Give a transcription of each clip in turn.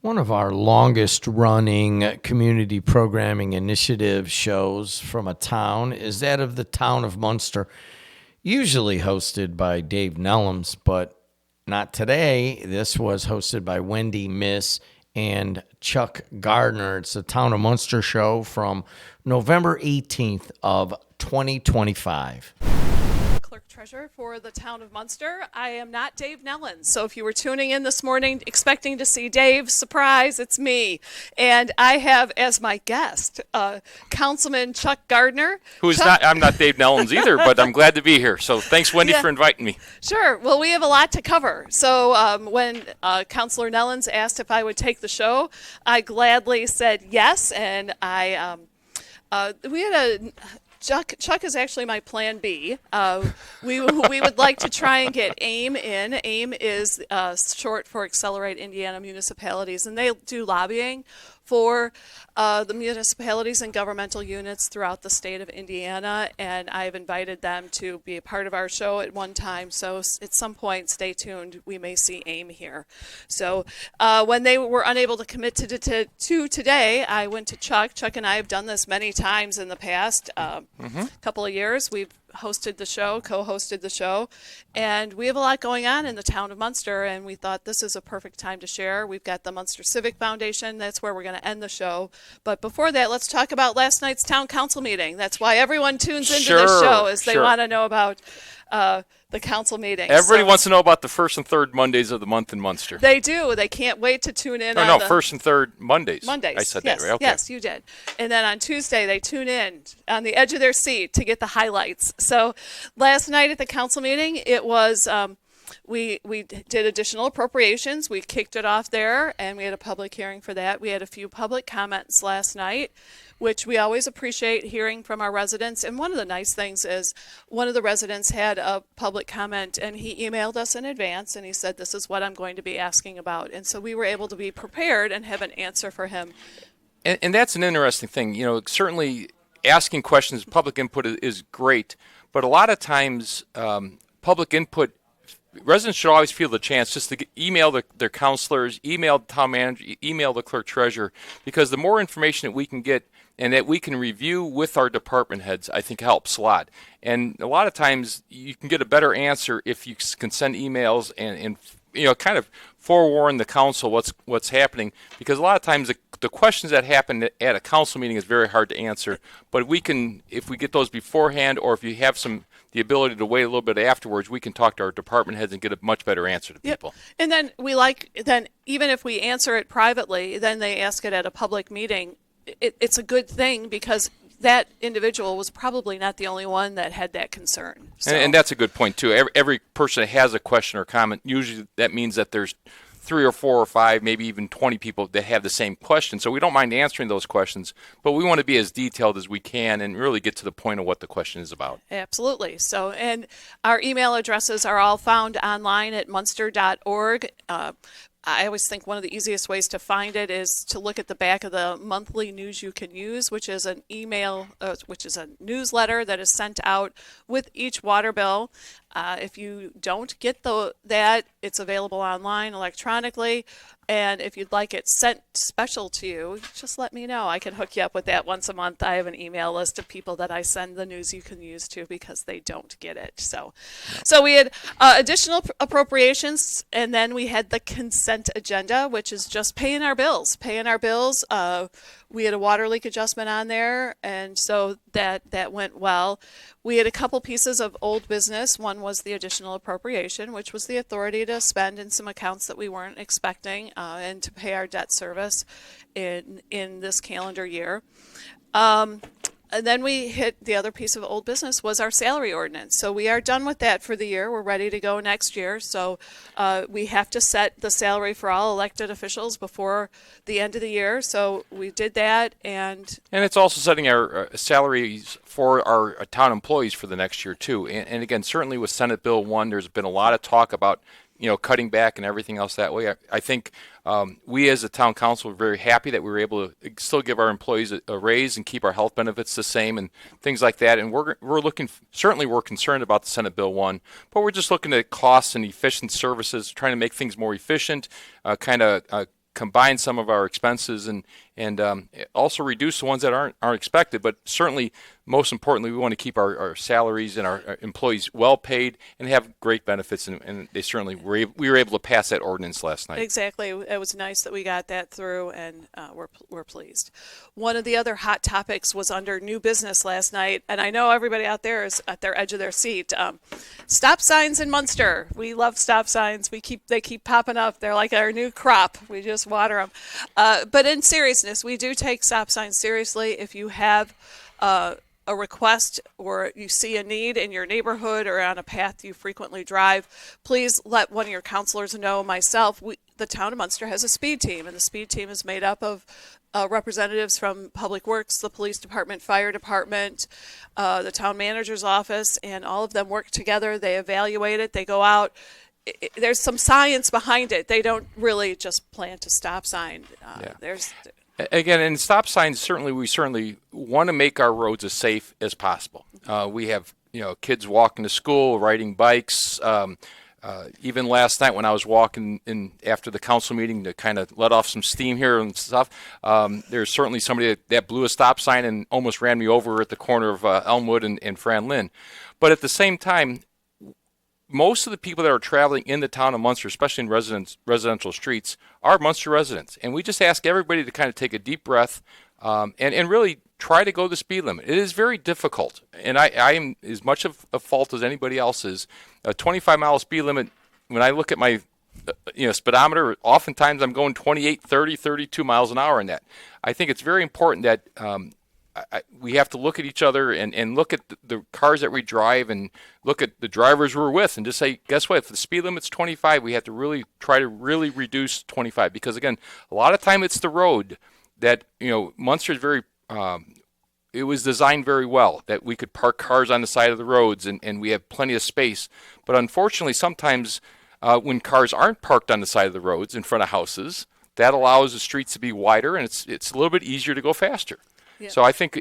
One of our longest running community programming initiative shows from a town is that of the town of Munster, usually hosted by Dave Nellums, but not today. This was hosted by Wendy Mis and Chuck Gardiner. It's the Town of Munster show from November 18th of 2025. Clerk-treasurer for the town of Munster. I am not Dave Nellens, so if you were tuning in this morning expecting to see Dave, surprise, it's me. And I have as my guest Councilman Chuck Gardiner. I'm not Dave Nellens either, but I'm glad to be here. So thanks, Wendy, for inviting me. Sure. Well, we have a lot to cover. So when Councilor Nellens asked if I would take the show, I gladly said yes, and we had a... Chuck is actually my plan B. We would like to try and get AIM in. AIM is short for Accelerate Indiana Municipalities, and they do lobbying for the municipalities and governmental units throughout the state of Indiana, and I've invited them to be a part of our show at one time, so at some point, stay tuned, we may see AIM here. So when they were unable to commit to today, I went to Chuck. Chuck and I have done this many times in the past couple of years. We've hosted the show, co-hosted the show, and we have a lot going on in the town of Munster, and we thought this is a perfect time to share. We've got the Munster Civic Foundation. That's where we're going to end the show. But before that, let's talk about last night's town council meeting. That's why everyone tunes into this show, is they want to know about the council meeting. Everybody wants to know about the first and third Mondays of the month in Munster. They do. They can't wait to tune in. First and third Mondays. Mondays. I said yes, that, right? Okay. Yes, you did. And then on Tuesday, they tune in on the edge of their seat to get the highlights. So last night at the council meeting, it was... We did additional appropriations. We kicked it off there, and we had a public hearing for that. We had a few public comments last night, which we always appreciate hearing from our residents. And one of the nice things is one of the residents had a public comment, and he emailed us in advance, and he said, this is what I'm going to be asking about. And so we were able to be prepared and have an answer for him. And that's an interesting thing. You know, certainly asking questions, public input is great, but a lot of times public input, residents should always feel the chance just to email their counselors, email the town manager, email the clerk-treasurer, because the more information that we can get and that we can review with our department heads, I think helps a lot. And a lot of times you can get a better answer if you can send emails and kind of forewarn the council what's happening, because a lot of times the questions that happen at a council meeting is very hard to answer. But if we get those beforehand, or if you have the ability to wait a little bit afterwards, we can talk to our department heads and get a much better answer to people. And then even if we answer it privately, then they ask it at a public meeting. It's a good thing, because that individual was probably not the only one that had that concern. So. And that's a good point, too. Every person that has a question or comment, usually that means that there's 3 or 4 or 5, maybe even 20 people that have the same question. So we don't mind answering those questions, but we want to be as detailed as we can and really get to the point of what the question is about. Absolutely. So, and our email addresses are all found online at munster.org. I always think one of the easiest ways to find it is to look at the back of the monthly News You Can Use, which is an email, which is a newsletter that is sent out with each water bill. If you don't get that, it's available online electronically. And if you'd like it sent special to you, just let me know. I can hook you up with that once a month. I have an email list of people that I send the News You Can Use to because they don't get it. So we had additional appropriations, and then we had the consent agenda, which is just paying our bills. We had a water leak adjustment on there, and so that went well. We had a couple pieces of old business. One was the additional appropriation, which was the authority to spend in some accounts that we weren't expecting, and to pay our debt service in this calendar year. And then we hit the other piece of old business was our salary ordinance. So we are done with that for the year. We're ready to go next year. So we have to set the salary for all elected officials before the end of the year. So we did that. And it's also setting our salaries for our town employees for the next year, too. And again, certainly with Senate Bill 1, there's been a lot of talk about cutting back and everything else that way. I think we as a town council are very happy that we were able to still give our employees a raise and keep our health benefits the same and things like that. And we're concerned about the Senate Bill 1, but we're just looking at costs and efficient services, trying to make things more efficient, combine some of our expenses and also reduce the ones that aren't expected. But certainly, most importantly, we want to keep our salaries and our employees well paid and have great benefits. And they certainly we were able to pass that ordinance last night. Exactly. It was nice that we got that through, and we're pleased. One of the other hot topics was under new business last night, and I know everybody out there is at their edge of their seat. Stop signs in Munster. We love stop signs. They keep popping up. They're like our new crop. We just water them. But in seriousness, we do take stop signs seriously. If you have a request or you see a need in your neighborhood or on a path you frequently drive, please let one of your counselors know. Myself, the town of Munster has a speed team, and the speed team is made up of representatives from Public Works, the police department, fire department, the town manager's office, and all of them work together. They evaluate it. They go out. There's some science behind it. They don't really just plant a stop sign. Again, and stop signs, we certainly want to make our roads as safe as possible. We have, kids walking to school, riding bikes. Even last night when I was walking in after the council meeting to kind of let off some steam here and stuff, there's certainly somebody that blew a stop sign and almost ran me over at the corner of Elmwood and Fran Lynn. But at the same time, most of the people that are traveling in the town of Munster, especially in residential streets, are Munster residents. And we just ask everybody to kind of take a deep breath and really try to go the speed limit. It is very difficult. And I am as much of a fault as anybody else is. A 25-mile speed limit, when I look at my speedometer, oftentimes I'm going 28, 30, 32 miles an hour in that. I think it's very important that we have to look at each other and look at the cars that we drive and look at the drivers we're with and just say, guess what? If the speed limit's 25, we have to really try to reduce 25 because, again, a lot of time it's the road that, Munster is very it was designed very well that we could park cars on the side of the roads and we have plenty of space. But unfortunately, sometimes when cars aren't parked on the side of the roads in front of houses, that allows the streets to be wider and it's a little bit easier to go faster. Yeah. So I think,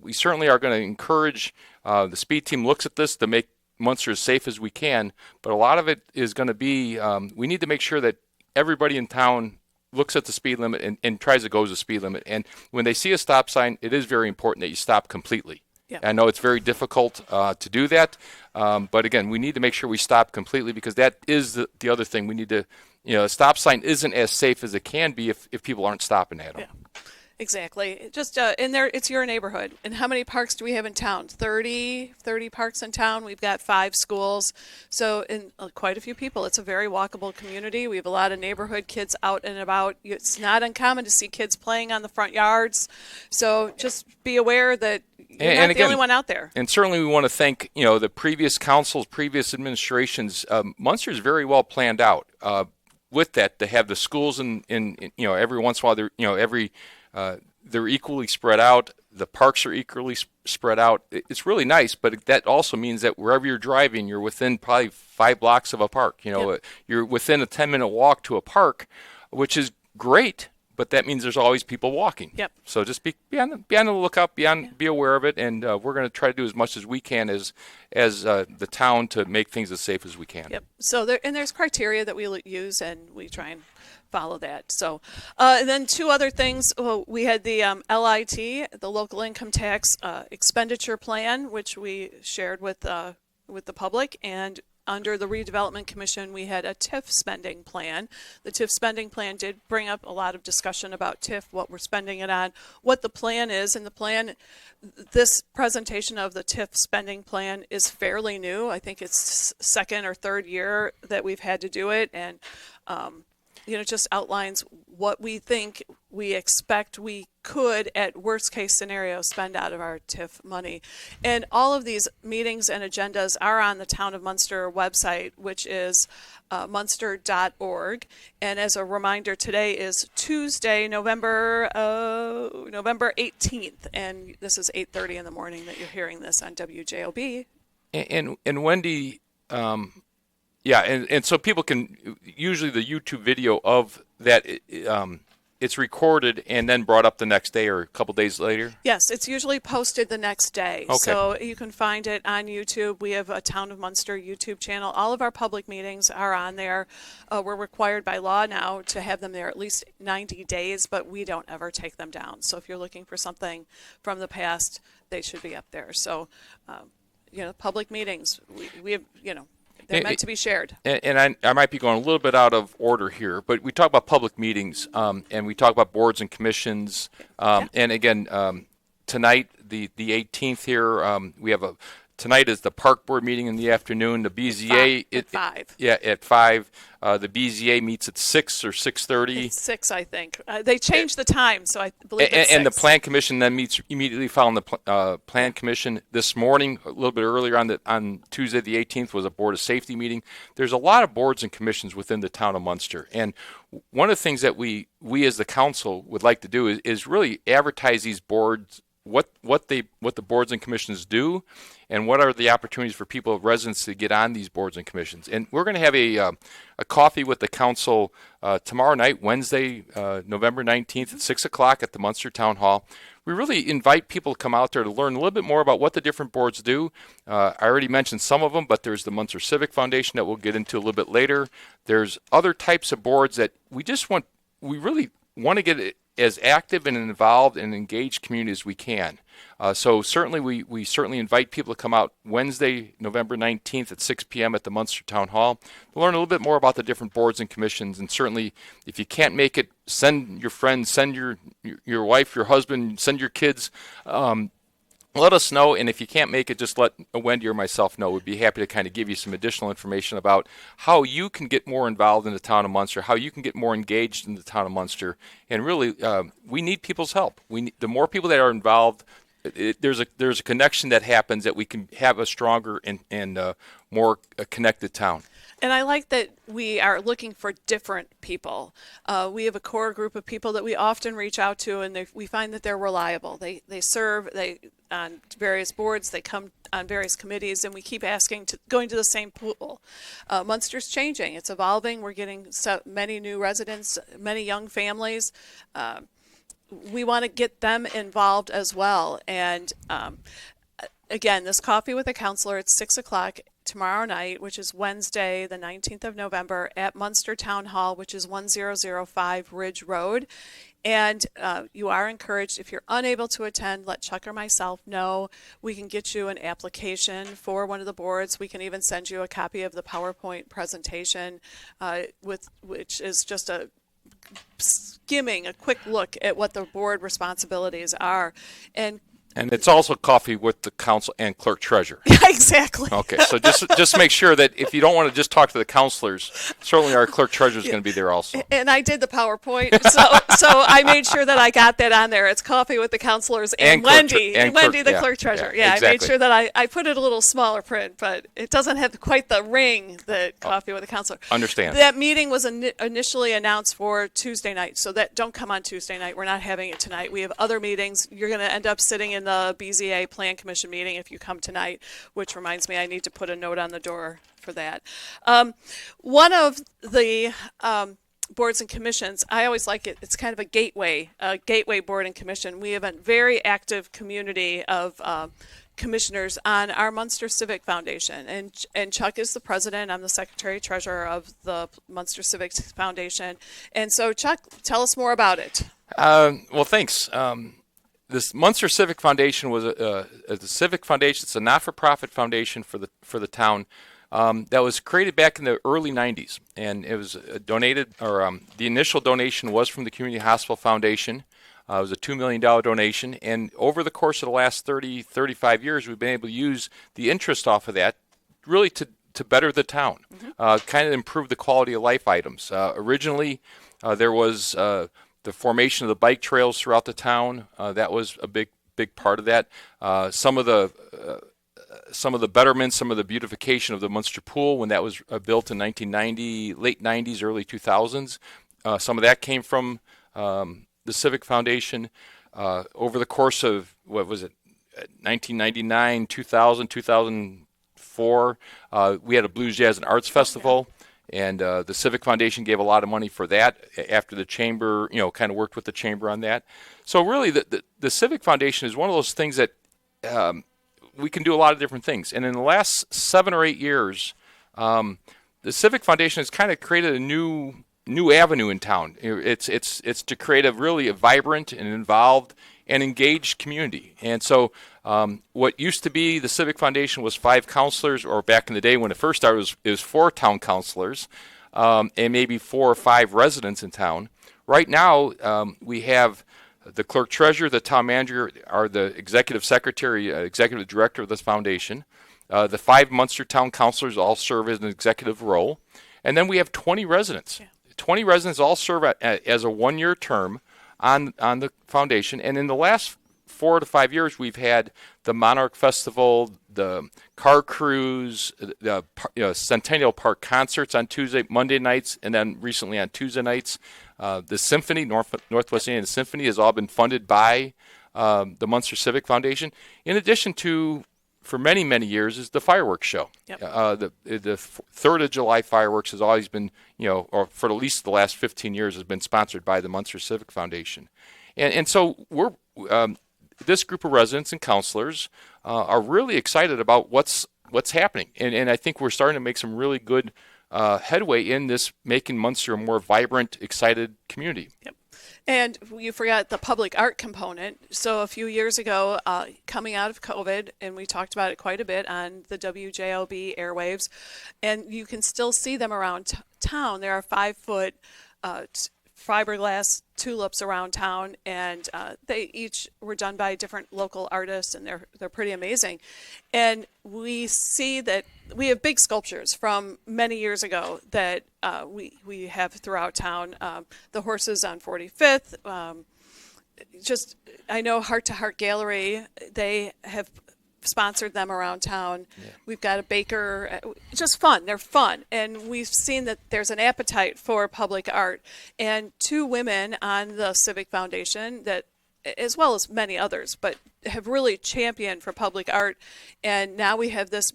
we certainly are going to encourage the speed team looks at this to make Munster as safe as we can, but a lot of it is going to be we need to make sure that everybody in town looks at the speed limit and tries to go the speed limit. And when they see a stop sign, it is very important that you stop completely. Yeah. I know it's very difficult to do that, but again, we need to make sure we stop completely because that is the other thing. We need to, a stop sign isn't as safe as it can be if people aren't stopping at them. Yeah. Exactly. Just in there, it's your neighborhood. And how many parks do we have in town? 30 parks in town. We've got 5 schools. So in quite a few people. It's a very walkable community. We have a lot of neighborhood kids out and about. It's not uncommon to see kids playing on the front yards. So just be aware that you're not the only one out there. And certainly we want to thank, the previous councils, previous administrations. Munster is very well planned out with that to have the schools in every once in a while, they're equally spread out. The parks are equally spread out. It's really nice, but that also means that wherever you're driving, you're within probably 5 blocks of a park. Yep. You're within a 10-minute walk to a park, which is great, but that means there's always people walking. Yep. So just be on the lookout, be aware of it, and we're going to try to do as much as we can as the town to make things as safe as we can. Yep. So there's criteria that we use, and we try and follow that. So and then 2 other things. We had the LIT, the local income tax expenditure plan, which we shared with the public, and under the Redevelopment Commission, we had a TIF spending plan. The TIF spending plan did bring up a lot of discussion about TIF, what we're spending it on, what the plan is. And the plan, this presentation of the TIF spending plan is fairly new. I think it's 2nd or 3rd year that we've had to do it. And it just outlines what we think we expect we could, at worst case scenario, spend out of our TIF money. And all of these meetings and agendas are on the Town of Munster website, which is munster.org. And as a reminder, today is Tuesday, November 18th. And this is 8:30 in the morning that you're hearing this on WJOB. And Wendy, yeah, and so people can, usually the YouTube video of that it's recorded and then brought up the next day or a couple days later? Yes, it's usually posted the next day. Okay. So you can find it on YouTube. We have a Town of Munster YouTube channel. All of our public meetings are on there. We're required by law now to have them there at least 90 days, but we don't ever take them down. So if you're looking for something from the past, they should be up there. So, public meetings, we have, they're meant to be shared. And I might be going a little bit out of order here, but we talk about public meetings, and we talk about boards and commissions. And again, tonight, the 18th here, we have tonight is the park board meeting in the afternoon. The BZA At 5. At 5. The BZA meets at 6 or 6:30. It's 6, I think. They changed the time, so I believe it's 6. And the Plan Commission then meets immediately following the Plan Commission. This morning, a little bit earlier on Tuesday the 18th, was a Board of Safety meeting. There's a lot of boards and commissions within the town of Munster. And one of the things that we as the council would like to do is really advertise these boards, what the boards and commissions do, and what are the opportunities for people, residents, to get on these boards and commissions. And we're going to have a coffee with the council tomorrow night, Wednesday, November 19th at 6 o'clock at the Munster Town Hall. We really invite people to come out there to learn a little bit more about what the different boards do. I already mentioned some of them, but there's the Munster Civic Foundation that we'll get into a little bit later. There's other types of boards that we really want to get as active and involved and engaged community as we can. So certainly we certainly invite people to come out Wednesday, November 19th at 6 p.m. at the Munster Town Hall to learn a little bit more about the different boards and commissions. And certainly if you can't make it, send your friends, send your wife, your husband, send your kids. Let us know, and if you can't make it, just let Wendy or myself know. We'd be happy to kind of give you some additional information about how you can get more involved in the town of Munster, how you can get more engaged in the town of Munster. And really, we need people's help. The more people that are involved, there's a connection that happens that we can have a stronger and more connected town. And I like that we are looking for different people. We have a core group of people that we often reach out to, and we find that they're reliable. They serve on various boards, they come on various committees, and we keep going to the same pool. Munster's changing, it's evolving. We're getting so many new residents, many young families. We want to get them involved as well. And again, this coffee with a counselor at 6 o'clock tomorrow night, which is Wednesday, the 19th of November, at Munster Town Hall, which is 1005 Ridge Road. And you are encouraged, if you're unable to attend, let Chuck or myself know. We can get you an application for one of the boards. We can even send you a copy of the PowerPoint presentation, which is just a quick look at what the board responsibilities are. And it's also coffee with the council and clerk-treasurer. Yeah, exactly. Okay, so just make sure that if you don't want to just talk to the counselors, certainly our clerk-treasurer is going to be there also. And I did the PowerPoint, so I made sure that I got that on there. It's coffee with the counselors and Wendy, the clerk-treasurer. Yeah, exactly. I made sure that I put it a little smaller print, but it doesn't have quite the ring that coffee with the counselor. Understand. That meeting was initially announced for Tuesday night, so don't come on Tuesday night. We're not having it tonight. We have other meetings. You're going to end up sitting in the BZA Plan Commission meeting if you come tonight, which reminds me I need to put a note on the door for that. One of the boards and commissions, I always like it. It's kind of a gateway board and commission. We have a very active community of commissioners on our Munster Civic Foundation, and Chuck is the president. I'm the secretary-treasurer of the Munster Civic Foundation. And so, Chuck, tell us more about it. Well, thanks. This Munster Civic Foundation was a civic foundation. It's a not-for-profit foundation for the town that was created back in the early 90s, and it was donated, or the initial donation was from the Community Hospital Foundation. It was a $2 million donation, and over the course of the last 35 years, we've been able to use the interest off of that really to better the town, kind of improve the quality of life items. Originally, there was the formation of the bike trails throughout the town. That was a big part of that. Some of the betterments, some of the beautification of the Munster Pool when that was built in 1990, late 90s, early 2000s. Some of that came from the Civic Foundation. Over the course of, 1999, 2000, 2004, we had a Blues, Jazz, and Arts Festival. and the Civic Foundation gave a lot of money for that after the chamber, kind of worked with the chamber on that. So really, the Civic Foundation is one of those things that we can do a lot of different things. And in the last 7 or 8 years, the Civic Foundation has kind of created a new avenue in town. It's to create a vibrant and involved and engaged community. And so what used to be the Civic Foundation was 5 counselors, or back in the day when it first started, it was 4 town counselors and maybe 4 or 5 residents in town. Right now, we have the clerk-treasurer, the town manager, are the executive secretary, executive director of this foundation. The 5 Munster town councilors all serve as an executive role. And then we have 20 residents. Yeah. 20 residents all serve as a 1-year term on the foundation. And in the last 4 to 5 years, we've had the Monarch Festival, the car cruise, the Centennial Park concerts on Monday nights, and then recently on Tuesday nights. The symphony, Northwest Indiana Symphony, has all been funded by the Munster Civic Foundation. In addition to, for many, many years, is the fireworks show. Yep. The 3rd of July fireworks has always been, or for at least the last 15 years, has been sponsored by the Munster Civic Foundation. And so we're this group of residents and counselors are really excited about what's happening. And I think we're starting to make some really good headway in this, making Munster a more vibrant, excited community. Yep. And you forgot the public art component. So a few years ago, coming out of COVID, and we talked about it quite a bit on the WJLB airwaves, and you can still see them around town. There are 5-foot fiberglass tulips around town, and they each were done by different local artists, and they're pretty amazing. And we see that we have big sculptures from many years ago that we have throughout town. The horses on 45th. I know Heart to Heart Gallery, they have sponsored them around town. Yeah. We've got a baker, just fun. They're fun. And we've seen that there's an appetite for public art. And 2 women on the Civic Foundation that, as well as many others, but have really championed for public art. And now we have this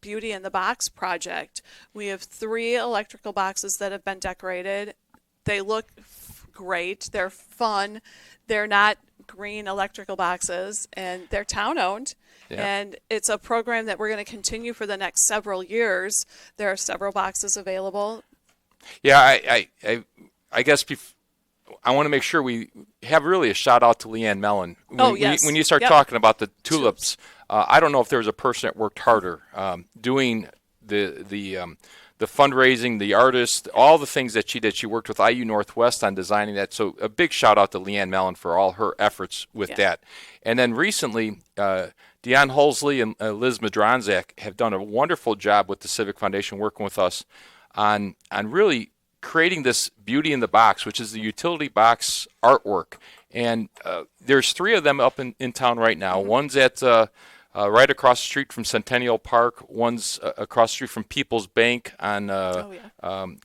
Beauty in the Box project. We have 3 electrical boxes that have been decorated. They look great. They're fun. They're not green electrical boxes, and they're town-owned. Yeah. And it's a program that we're going to continue for the next several years. There are several boxes available. Yeah, I guess I want to make sure we have really a shout out to Leanne Mellon. Yes. When you start talking about the tulips, I don't know if there was a person that worked harder doing the fundraising, the artist, all the things that she did. She worked with IU Northwest on designing that. So a big shout out to Leanne Mellon for all her efforts with that. And then recently, Deanne Hulsley and Liz Madronzak have done a wonderful job with the Civic Foundation, working with us on really creating this Beauty in the Box, which is the utility box artwork. And there's 3 of them up in town right now. Mm-hmm. One's at right across the street from Centennial Park. One's across the street from People's Bank on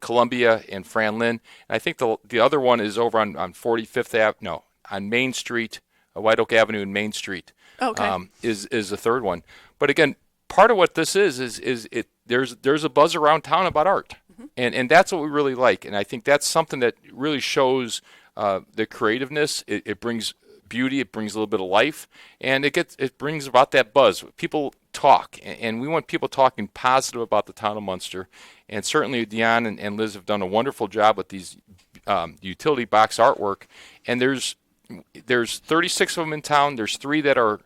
Columbia and Franlin. And I think the other one is over on 45th Ave. No, on Main Street, White Oak Avenue and Main Street. Okay. Is the 3rd one. But again, part of what this is there's a buzz around town about art. Mm-hmm. And that's what we really like. And I think that's something that really shows the creativeness. It brings beauty, it brings a little bit of life, and it brings about that buzz. People talk, and we want people talking positive about the town of Munster. And certainly Deanne and Liz have done a wonderful job with these utility box artwork. And there's 36 of them in town. There's 3 that are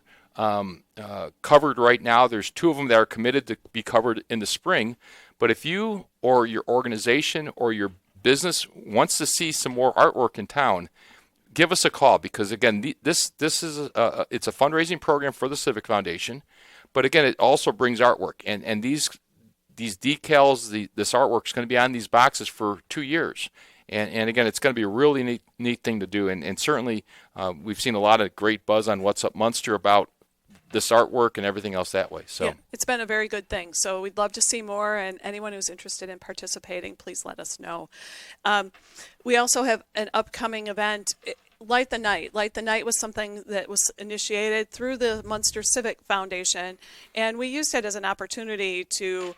covered right now. There's 2 of them that are committed to be covered in the spring. But if you or your organization or your business wants to see some more artwork in town, give us a call, because again, this is it's a fundraising program for the Civic Foundation, but again, it also brings artwork, and these decals, this artwork is going to be on these boxes for 2 years. And again, it's going to be a really neat thing to do. And certainly we've seen a lot of great buzz on What's Up Munster about this artwork and everything else that way. So it's been a very good thing. So we'd love to see more, and anyone who's interested in participating, please let us know. We also have an upcoming event, Light the Night. Light the Night was something that was initiated through the Munster Civic Foundation, and we used it as an opportunity to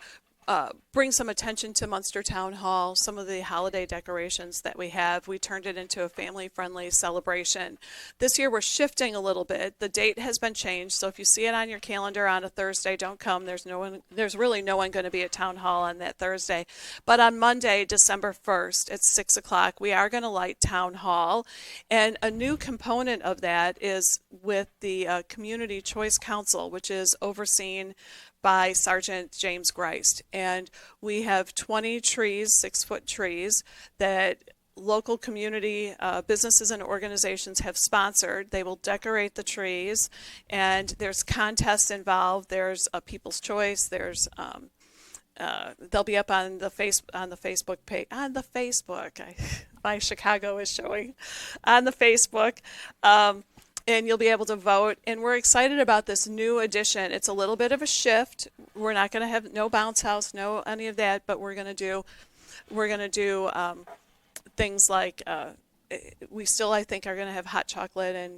bring some attention to Munster Town Hall, some of the holiday decorations that we have. We turned it into a family-friendly celebration. This year we're shifting a little bit. The date has been changed, so if you see it on your calendar on a Thursday, don't come. There's really no one going to be at Town Hall on that Thursday. But on Monday, December 1st at 6 o'clock, we are going to light Town Hall. And a new component of that is with the Community Choice Council, which is overseen by Sergeant James Greist. And we have 20 trees, 6-foot trees, that local community businesses and organizations have sponsored. They will decorate the trees, and there's contests involved. There's a People's Choice. There's they'll be up on the Facebook page. On the Facebook, my Chicago is showing on the Facebook. And you'll be able to vote. And we're excited about this new addition. It's a little bit of a shift. We're not going to have no bounce house, no any of that, but we're going to do things like we still, I think, are going to have hot chocolate and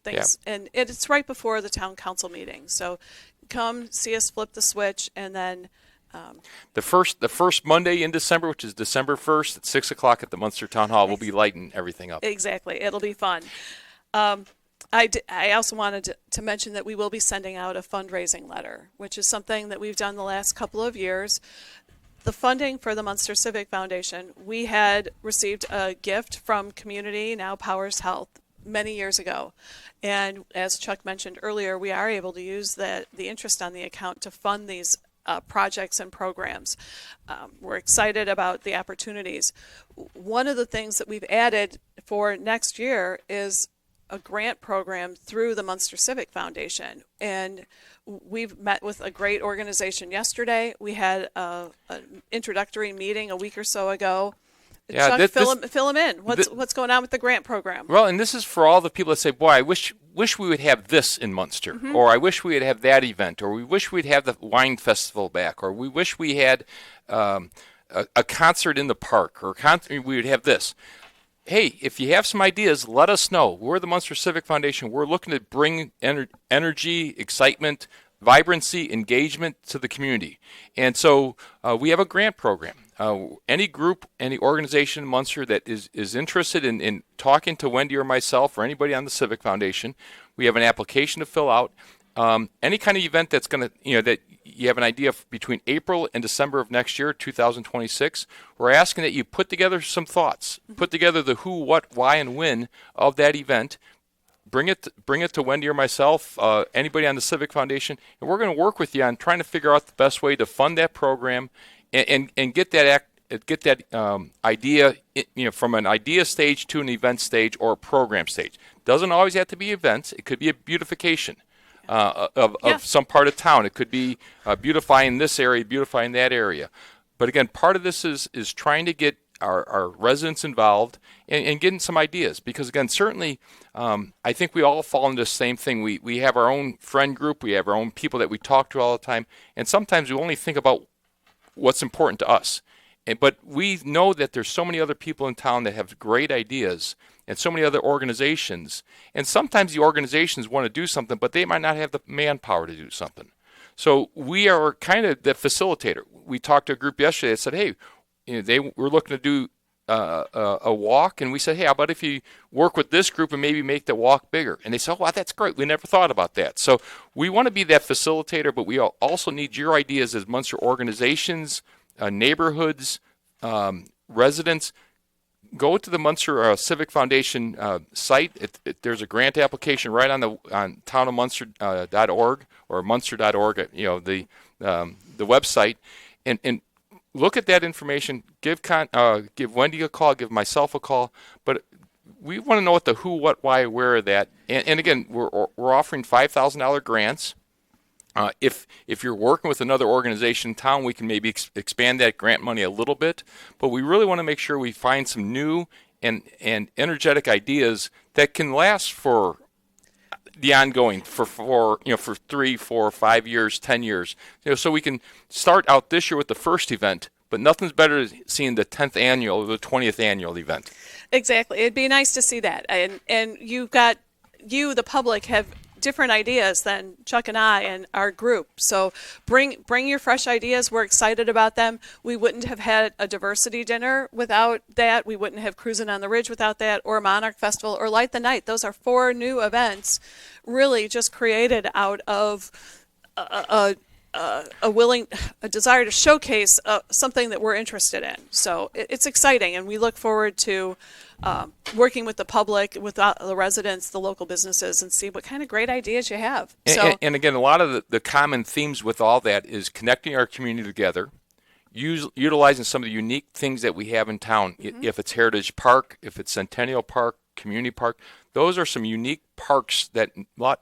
things. Yeah. And it's right before the town council meeting. So come see us flip the switch, and then the first Monday in December, which is December 1st at 6 o'clock at the Munster Town Hall, we'll be lighting everything up. Exactly. It'll be fun. I also wanted to mention that we will be sending out a fundraising letter, which is something that we've done the last couple of years. The funding for the Munster Civic Foundation, we had received a gift from Community, now Powers Health, many years ago. And as Chuck mentioned earlier, we are able to use the interest on the account to fund these projects and programs. We're excited about the opportunities. One of the things that we've added for next year is a grant program through the Munster Civic Foundation. And we've met with a great organization yesterday. We had an introductory meeting a week or so ago. Yeah, Chuck, fill them in. What's going on with the grant program? Well, and this is for all the people that say, boy, I wish we would have this in Munster, mm-hmm. or I wish we would have that event, or we wish we'd have the wine festival back, or we wish we had a concert in the park, or we would have this. Hey, if you have some ideas, let us know. We're the Munster Civic Foundation. We're looking to bring energy, excitement, vibrancy, engagement to the community. And so we have a grant program. Any group, any organization in Munster that is interested in talking to Wendy or myself or anybody on the Civic Foundation, we have an application to fill out. Any kind of event that's going to, that you have an idea of between April and December of next year, 2026, we're asking that you put together some thoughts, put together the who, what, why, and when of that event. Bring it to Wendy or myself, anybody on the Civic Foundation, and we're going to work with you on trying to figure out the best way to fund that program and get that idea, from an idea stage to an event stage or a program stage. Doesn't always have to be events. It could be a beautification of some part of town. It could be beautifying this area, beautifying that area. But again, part of this is trying to get our residents involved and getting some ideas. Because again, certainly, I think we all fall into the same thing. We have our own friend group. We have our own people that we talk to all the time. And sometimes we only think about what's important to us. But we know that there's so many other people in town that have great ideas and so many other organizations. And sometimes the organizations want to do something, but they might not have the manpower to do something. So we are kind of the facilitator. We talked to a group yesterday that said, hey, they were looking to do a walk, and we said, hey, how about if you work with this group and maybe make the walk bigger? And they said, oh, wow, that's great. We never thought about that. So we want to be that facilitator, but we also need your ideas as Munster organizations, neighborhoods, residents. Go to the Munster Civic Foundation site. There's a grant application right on townofmunster.org or munster.org, the website, and look at that information. Give Wendy a call. Give myself a call. But we want to know what the who, what, why, where of that. And again, we're offering $5,000 grants. If you're working with another organization in town, we can maybe expand that grant money a little bit. But we really want to make sure we find some new and energetic ideas that can last for the ongoing for 3, 4, 5 years, 10 years. So we can start out this year with the first event, but nothing's better than seeing the 10th annual or the 20th annual event. Exactly. It'd be nice to see that. And the public, have different ideas than Chuck and I and our group. So bring your fresh ideas. We're excited about them. We wouldn't have had a diversity dinner without that. We wouldn't have Cruising on the Ridge without that, or Monarch Festival, or Light the Night. Those are 4 new events really just created out of a desire to showcase something that we're interested in. So it's exciting, and we look forward to working with the public, with the residents, the local businesses, and see what kind of great ideas you have. And again, a lot of the common themes with all that is connecting our community together, utilizing some of the unique things that we have in town. If it's Heritage Park, if it's Centennial Park, Community Park, those are some unique parks that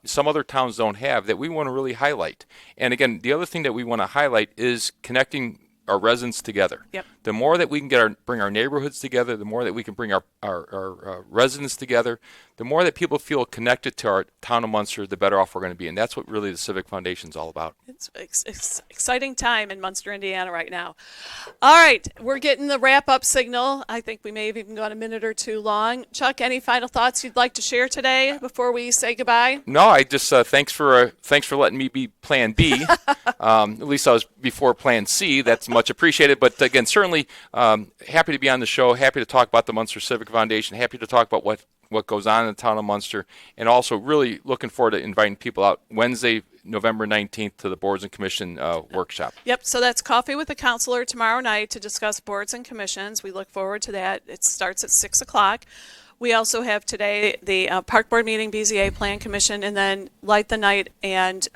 some other towns don't have that we want to really highlight. And again, the other thing that we want to highlight is connecting our residents together. Yep. The more that we can bring our neighborhoods together, the more that we can bring our residents together, the more that people feel connected to our town of Munster, the better off we're going to be. And that's what really the Civic Foundation is all about. It's exciting time in Munster, Indiana right now. All right, we're getting the wrap-up signal. I think we may have even gone a minute or two long. Chuck, any final thoughts you'd like to share today before we say goodbye? No, I just thanks for letting me be Plan B. At least I was before Plan C. That's much appreciated. But again, certainly happy to be on the show. Happy to talk about the Munster Civic Foundation. Happy to talk about what goes on in the town of Munster, and also really looking forward to inviting people out Wednesday, November 19th, to the Boards and Commission workshop. Yep, so that's Coffee with the Counselor tomorrow night to discuss boards and commissions. We look forward to that. It starts at 6 o'clock. We also have today the Park Board meeting, BZA Plan Commission, and then Light the Night and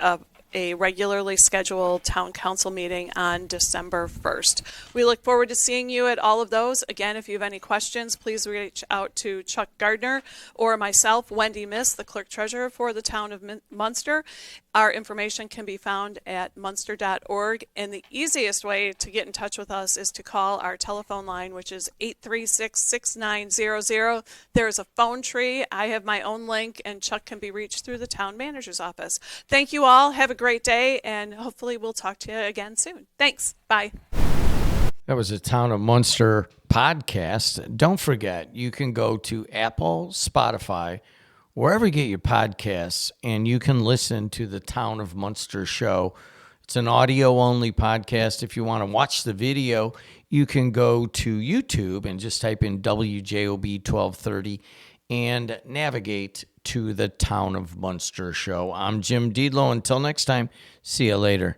a regularly scheduled town council meeting on December 1st. We look forward to seeing you at all of those. Again, if you have any questions, please reach out to Chuck Gardiner or myself, Wendy Mis, the clerk-treasurer for the town of Munster. Our information can be found at munster.org, and the easiest way to get in touch with us is to call our telephone line, which is 836-6900. There's a phone tree. I have my own link, and Chuck can be reached through the town manager's office. Thank you all. Have a great day, and hopefully we'll talk to you again soon. Thanks. Bye. That was a Town of Munster podcast. Don't forget, you can go to Apple, Spotify, wherever you get your podcasts, and you can listen to the Town of Munster show. It's an audio-only podcast. If you want to watch the video, you can go to YouTube and just type in WJOB 1230 and navigate to the Town of Munster show. I'm Jim Diedlow. Until next time, see you later.